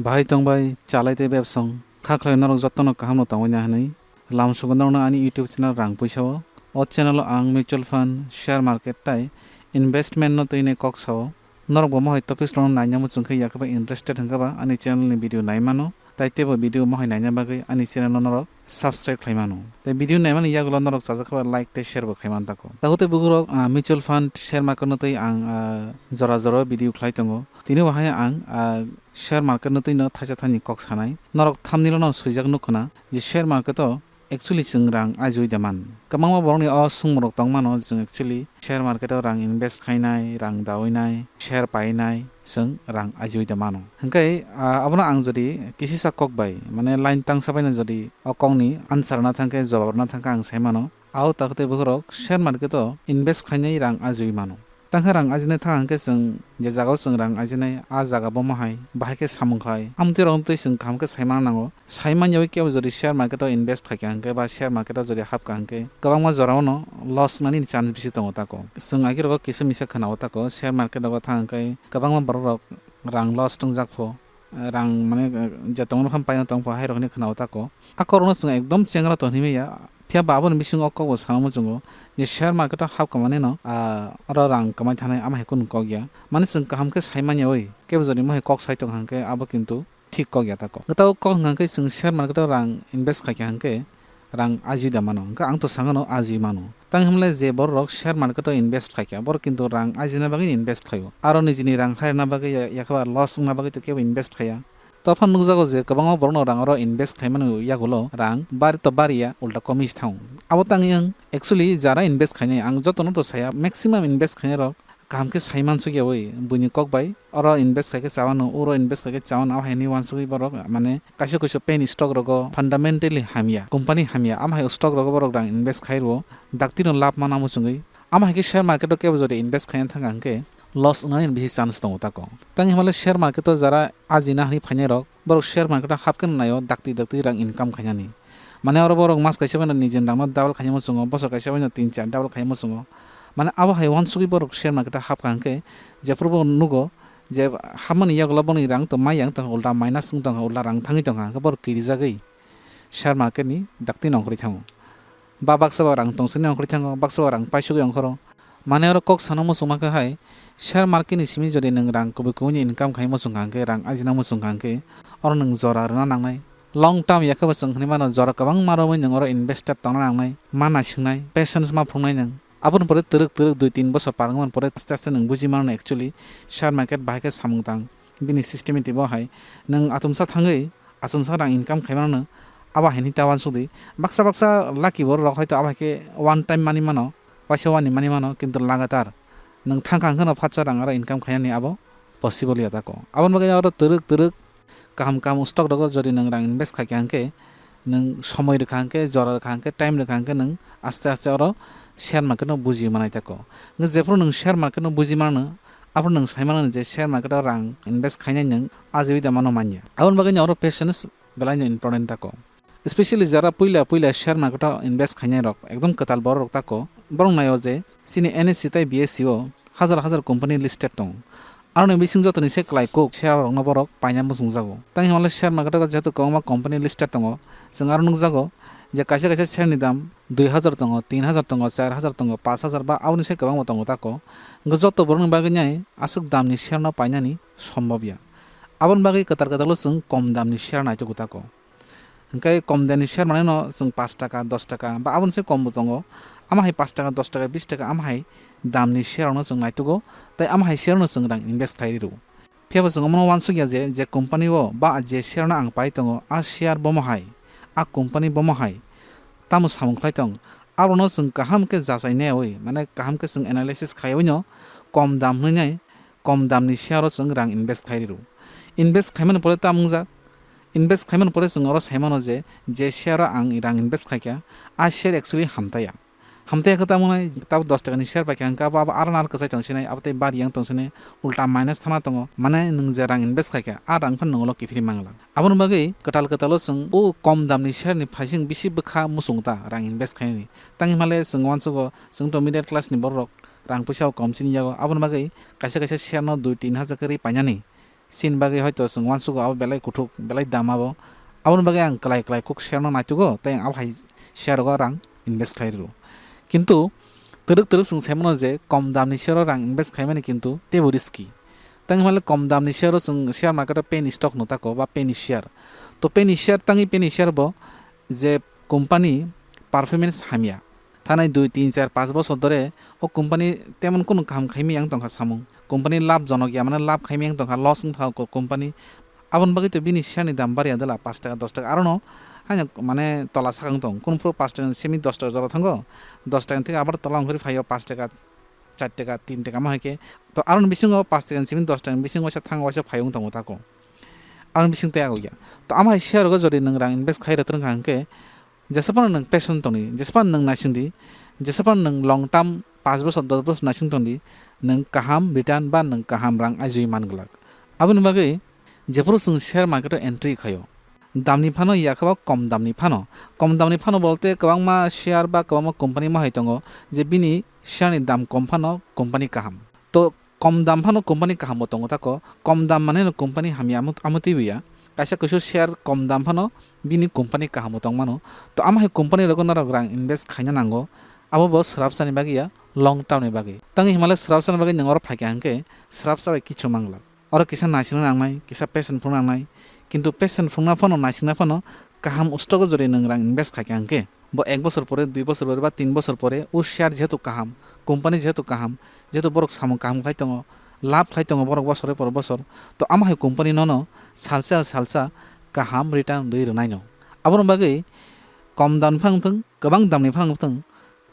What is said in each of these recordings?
Bahai tongbai chalaite bebsong khwlai norok jotono kaham no tongoi na hinui lam subandarno ani YouTube channel rang puisa o channel ang mutual fund share market tai investment no toine kok sao norok bo mohai topics ron naina mu chungkhai yakaba interested hangaba ani channel ni video naimano tai tebo video mohai naina bagai ani channel no norok subscribe khlaimano tai video naimani yagulo norok chajakaba like te share bo khaiman tako tahote bugurok mutual fund share market no tai ang jora video khlai tongo tini wahai ang share market no tai no thaisa thani kok sanai norok thamnilo no suijak nukhana je share market o actually chung rang ajiowide man kamangma borokni o sungmorok tongmano chung actually share market o rang invest khainai rang daoinai share painai chung rang ajiowide mano hingkai abono ang jodi kisisa kok bai mane line tang sabai na jodi o kongni answer na thangke jawab na thangka ang saimano au takte bugrok share market o invest khainai rang ajioi mano tangha rang ajine thangke chung je jagao chung rang ajinai a jaga bo mahai bahai samungklai amti rong tui chung khamke saimang nango saiman yawi kebo jodi share market o invest khaike hangke ba share market o jodi hapka hangke kabangma jorao no loss nani chance bisi tongo tako chung agiro kisa misa khanao tako share market o thangke kabangma borok rang loss tongjakpho rang mane je tongno kham paino tongpho hairokni khanao tako akorono chung ekdom chengra tonhimeya pia babon bising okko bo sanamo jungo je share market hap kamane no aro rang kamai thanai ama hekun kogya mane chung kaham ke saimanya oi kebo jodi mohe kok sai tong hangke abo kintu thik kogya tako gataw kok hangke chung share market rang invest khaike hangke rang ajiowide mano ka ang to sangano aji mano tang hamle je borok share market invest khaike bor kintu rang ajina bagi invest khayo aro nijini rang khaina bagi yakaba loss na bagi to kebo invest khaya তখন নুকজাগো যে কবাঙাও বরনো রাং আরো invest খাইমানো ইয়াগুলো রাং বারি তো বারিয়া উল্টা কমিস থাও আবো তাং young actually যারা invest খাইনাই আং যতনো তো সায়া ম্যাক্সিমাম ইনভেস্ট খাইনাই রক কামকে সাইমান সুগিয়া ওই বুনি কক বাই আর ইনভেস্ট খাইকে চাওয়ানো ওরো ইনভেস্ট খাইকে চাওয়ানো আও হাইনি ওয়ান সুগি বরক মানে কাইসো কাইসো পেন স্টক রগো ফান্ডামেন্টালি হামিয়া কোম্পানি হামিয়া আম হাই স্টক রগো বরক রাং ইনভেস্ট খাইরো দাক্তিনো লাভ মানামু সুগি আম হাইকে শেয়ার মার্কেটও কেবো যদি ইনভেস্ট খাইন থাকা আংকে লস নানি বেশি চান্স দङ তাকো তাং হিমালে শেয়ার মার্কেট যারা আজিনা হানি ফাইনাই rock borok share market hapken nayo dakti rang income khainani mane aro borok mas kaisa bana nijen rang double khaimo chungo bosor kaisa bana 3-4 double khaimo chungo mane abo hai wan sugi borok share market hap kanke je purbo nugo je hamani yagla boni rang to mai yang to ulta minus sung tong ulta rang thangi tong ha borok kiri jagai share market ni dakti nongkri thango ba baksa rang tongsini nongkri thango baksa rang paisugi ongkhoro mane aro kok sanamo sumaka hai share market ni simi jodi nang rang kubi kubi income khaimo chungkangke rang ajina mo chungkangke oro nang jora rna nangnai long term yakaba chungkhani mano jora kabang maromoi nang oro invested tongna nangnai mana singnai patience ma phungnai nang abon pore turuk 2-3 bosor parangman pore aste aste nang buji marno actually share market bahake samungtang bini systematic bo hai nang atumsa thangai asumsa rang income khaimano aba heni tawan sudi baksa lucky bor rok hoyto abake one time money mano paisa wani money mano kintu lagatar nang thangkang khana phatsa rang ara income khaiyani abo possible ya tako abon bagai aro turuk kaham stock dogo jodi nang rang invest khaike hangke nang সময় rekha hangke jora rekha hangke time rekha hangke nang aste aste aro share market no buji manai tako nang jefro nang share market no buji mano abon nang saimana je share market rang invest khainai nang ajiowide mano manya abon bagai aro patience belai important tako especially jara puila share market invest khainai rok ekdom katal bor rok tako borong nayo je sini NSE tai BSE o হাজার company listed দং আর নয় বিসিং যতনি সে ক্লাই Coke share রং বরক পাইনা মুসুং জাগো তাই হিমালে share market যেহেতু কমা company listed দङ जों আর nook জাগো যে কাইসা শেয়ারনি দাম 2000 দङ 3000 দङ 4000 দङ 5000 বা আউনি সে गोबां दङ ताको যত বরং বাগै নাই আসুক দামনি শেয়ার না পাইনানি সম্ভবया আবন বাগै কাতারলো जों কম দামনি শেয়ার নাইতো তাको হংকাই কম দামনি শেয়ার মানে ন जों 5 টাকা 10 টাকা বা আবন সে কম দङ amahai 5 টাকা 10 টাকা 20 টাকা amahai damni share no जों नायतुगो ताई amahai share no जों rang invest खाइरु फेबो जों मनो वानसुगिया जे company o ba je share no ang pai tongo a share bomahai a company bomahai tamu samungklai tong arono जों kaham ke jasaine oi mane kaham ke जों analysis खाइबो kom dam hnai kom damni share जों rang invest खाइरु invest खाइमन pore tamungja invest खाइमन pore जों oro saimano je share ang rang invest खाइका a share actually hamtaya hamte kata monai tab 10 টাকা ni share pa kyang ka ba ar kasai tongsinai abte bari yang tongsine ulta minus thana tongo mane nung jarang invest khaika arang phan nonglo kifri mangla abon bagai katalo sung o kom dam ni share ni phasing bisi bkha musungta rang invest khaini tangi male sung wansugo sung to middle class ni borok rang puisa komsin yago abon bagai kaisa share no 2-3 hajar kari painani sin bagi hoito sung wansu go abo belai kuthuk belai damabo abon bagi ang klai kuk share no naitugo tei abo hai share go rang invest khlairu কিন্তু teruk sung semono je kom damni share rang invest khaimani কিন্তু tebo risky tang himale kom damni share sung share market penny stock no tako ba penny share to penny share tangi penny share bo je company performance hamia থানায় 2 3 4 5 বছর ধরে ও company তেমন কোনো কাম খাইমি আং Tankha সামু company লাভজনক ইয়া মানে লাভ খাইমি আং তংখা লস থাও কোম্পানি আবন বাকি তো বিনি শেয়ারনি দাম বাড়িয়া দিলা 5 টাকা 10 টাকা আরনো হানি মানে তলা সাকাং দং কোন পুরো 5 টাকা সেমি 10 টাকা জরা থাঙ্গো 10 টাকা থেকে আবার তলাং করে ফাইও 5 টাকা 4 টাকা 3 টাকা মাহাকে তো আরন বিসিং 5 টাকা সেমি 10 টাকা বিসিং ওসা থাঙ্গো ওসা ফাইও তঙ্গো তাকো আরন বিসিং তেয়াগো গিয়া তো আমা শেয়ার গো জরি নং রাং ইনভেস্ট খাইরা त्रं खांके जेसेबां नों पेशन दंनि जेसेबां नों नायसिंदि जेसेबां नों लं टार्म 5 बोसोर 10 बोसोर नायसिं दंदि नों काहाम रिटार्न बा नों काहाम रां आजिवि मानगलाक आबोनि बागै जेफोर जों शेयर मार्केटआव एन्ट्रि खायो दामनि फानो याखबा कम दामनि फानो बोलते गोबांमा शेयर बा गोबांमा कम्पानि माहाय दङ जे बिनि शेयारनि दाम कम फानो कम्पानि काहाम तो कम दाम फानो कम्पानि काहाम दङ ताको कम दाम माने कम्पानि हामिया आमति बिया kaisa kusu share kom dam phano bini company kaham tong mano to ama he company rogo na rang invest khaina nango abo bo srap sani bagiya long term ni bagi tangi himale srap sani bagi nangor phake hanke srap sa kichu mangla oro kisa nasina nangnai kisa passion phung nangnai kintu passion phungna phano nasina phano kaham ustogo jori nang rang invest khake hanke bo 1 বছর পরে 2 বছর পরে বা 3 বছর পরে ও share যেহেতু কাহাম company যেহেতু কাহাম যেহেতু বড় সামু কাহাম খাইতং লাভ খাইতং বড় বছরে পর বছর তো আমা হে কোম্পানি ননো सालसा काहाम रिटार्न दै रनायनो आबोनि बागै कम दाम फांथों गोबां दामनि फांथों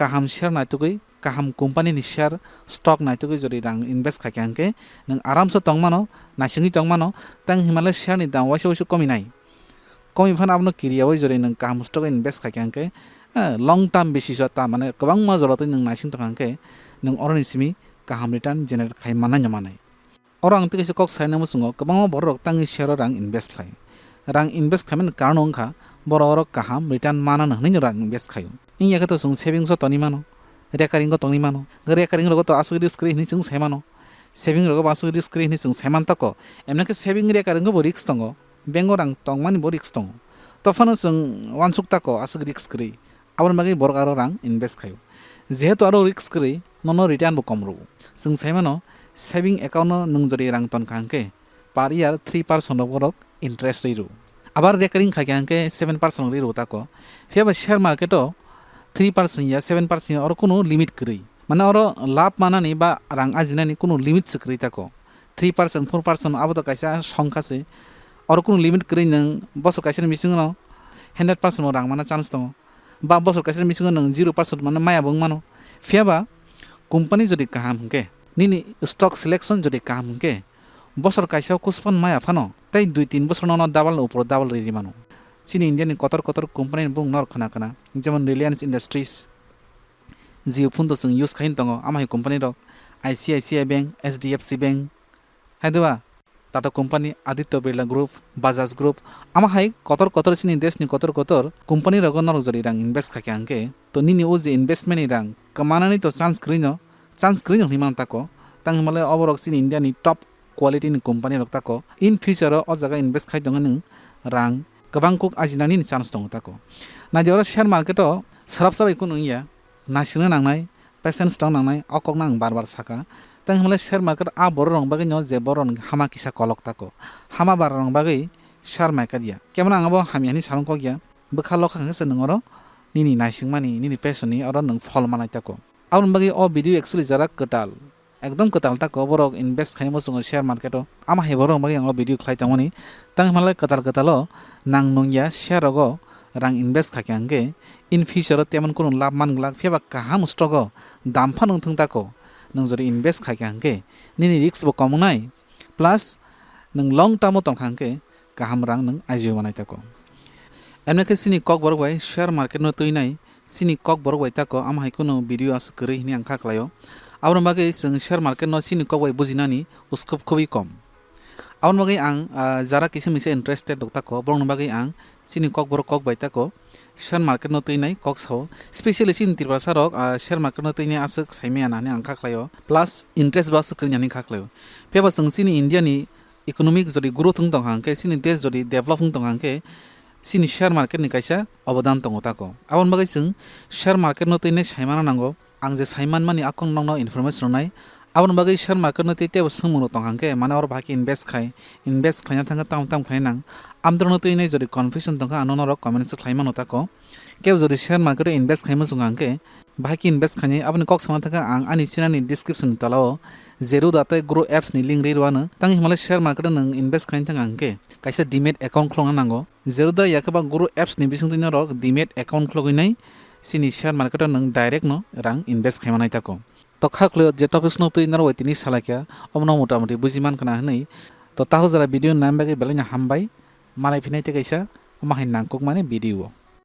काहाम शेयार नायतुगै काहाम कम्पानिनि शेयार स्टक नायतुगै जरि रां इनभेस्ट खाके हांके नों आरामसे तंमानो नासिङै तंमानो तां हिमालय शेयारनि दाम वाइसे कमिनाय कमि फान आबनो किरियावै जरि नों काहाम स्टक इनभेस्ट खाके हांके लंग टार्म बेसिस ता माने गोबां मजलतै नों नासिं तंहांके नों अरनि सिमी काहाम रिटार्न जेनेरेट खायमानाय नमानाय orang ang tigisa kok saina musungo kabang borok tangi share rang invest khai rang invest khamen karno ongkha borok kaham return mana nahni rang invest khayo in yaka to sung savings toni mano recurring ko toni mano recurring rogo to asuri screen ni sung semano saving rogo asuri screen ni sung seman tako emnake saving recurring ko risk tongo bengo rang tongmani bo risk tongo to fano sung wansuk tako asuri screen abon magi borok aro rang invest khayo jehetu aro risk screen nono return bo komro sung semano saving account nung jori rang ton kangke per year 3% borok interest riru abar recurring khake angke 7% riru tako feba share market 3% ya 7% or kono limit kri mane oro lab manani ba rang ajinani kono limit sikri tako 3% 4% abo to kaisa songkha se or kono limit kri nang bosor kaisa mising no 100% rang mana chance to ba bosor kaisa mising nang 0% mane maya bong mano feba company jodi kaham ke nini stock selection jodi kam ke bosor kaisa kuspon maya phano tai 2-3 বছর no double upor double ri mano chini indian kotor company bung nor khana jemon Reliance Industries Jio phun to sung use khain tongo ama hi company rok ICICI Bank SDFC Bank haidwa Tata Company Aditya Birla Group Bajaj Group ama hai kotor chini desh ni kotor company rogo nor jori rang invest khake angke to nini o je investment ni rang kamanani to chance screen himan tako tang himale oborok sin India ni top quality ni company rok tako in future o jaga invest khai dong nung rang gobang kok ajinani ni chance dong tako na jora share market o sarap sabai kun ya nasina nangnai patience dong nangnai okok nang bar saka tang himale share market a bor rong bagai no je bor rong hama kisa kolok tako hama bar rong bagai share market ya kemana ngabo hamiani sarong ko ya bekhalo khang se nungoro nini nasingmani nini passion ni oro nung fol manai tako abon bagi o video actually jara ketal ekdom ketal ta ko borok invest khaimo sungo share market o ama he borok bagi ang video khlai tangoni tang malai ketal o nang nungya share rogo rang invest khake angge in future temon kono lab manglak feba kaham stock o dam phanung thung ta ko nung jori invest khake angge nini risk bo komunai plus nung long term o tong khangke kaham rang nung ajio manai ta ko emnake sini kok borok bai share market no tuinai sini kok borok bai tako ama hai kono video as kri hini angkha klayo abon bagai sing share market no sini kok bai bujinani uskop khobi kom abon bagai ang jara kisi mise interested dok tako borong bagai ang sini kok borok kok bai tako share market no tuinai kok so especially sin tirwasa rok share market no tuinai asuk saime anani angkha klayo plus interest bas kri yani kha klayo peba sing sini India ni economic जदि growth तंग हांके सिनि देश जदि डेभलपिंग तंग हांके सिनि share market नि कायसा अबदान तंग ताको आबन बागै जों शेयर मार्केट नो तैने सायमाना नांगौ आं जे सायमान मानि आखं नंगौ इनफरमेशन नाय आबन बागै शेयर मार्केट नो तैते सोंमुनो तंग हांके माने और बाकी इनवेस्ट खायना थांगा ताम खायनां आमद्रनो तैने जदि कन्फ्यूजन तंग आनो र कमेन्ट्स खायमानो ताको केव जदि शेयर मार्केट इनवेस्ट खायमो जों हांके बाकी इनवेस्ट खायनि आबनि कक समा थांगा आं आनि चिनानि डिस्क्रिप्शन तलाव जेरो दाते ग्रो एप्स नि लिंक रेरवानो तांग हिमालय शेयर मार्केट नों इनवेस्ट खायनि थांगा हांके कायसा डिमेट एकाउंट खुलना नांगौ जेरो दा याकबा ग्रो एप्स नि बिसं तिनो र डिमेट एकाउंट खुलगिनाय सिनि शेयर मार्केट नों डाइरेक्ट नो रां इनवेस्ट खायमानाय ताको तो खाखलो जे टपिक्स नो तैनार वैतिनि सालाक्या अबनो मोटामोटी बुजिमान kana हनै तो ताहो जरा भिडियो नाम बागै बेलायना हामबाय मालाय फिनाय ते कैसा माहाय नांकुक माने भिडियो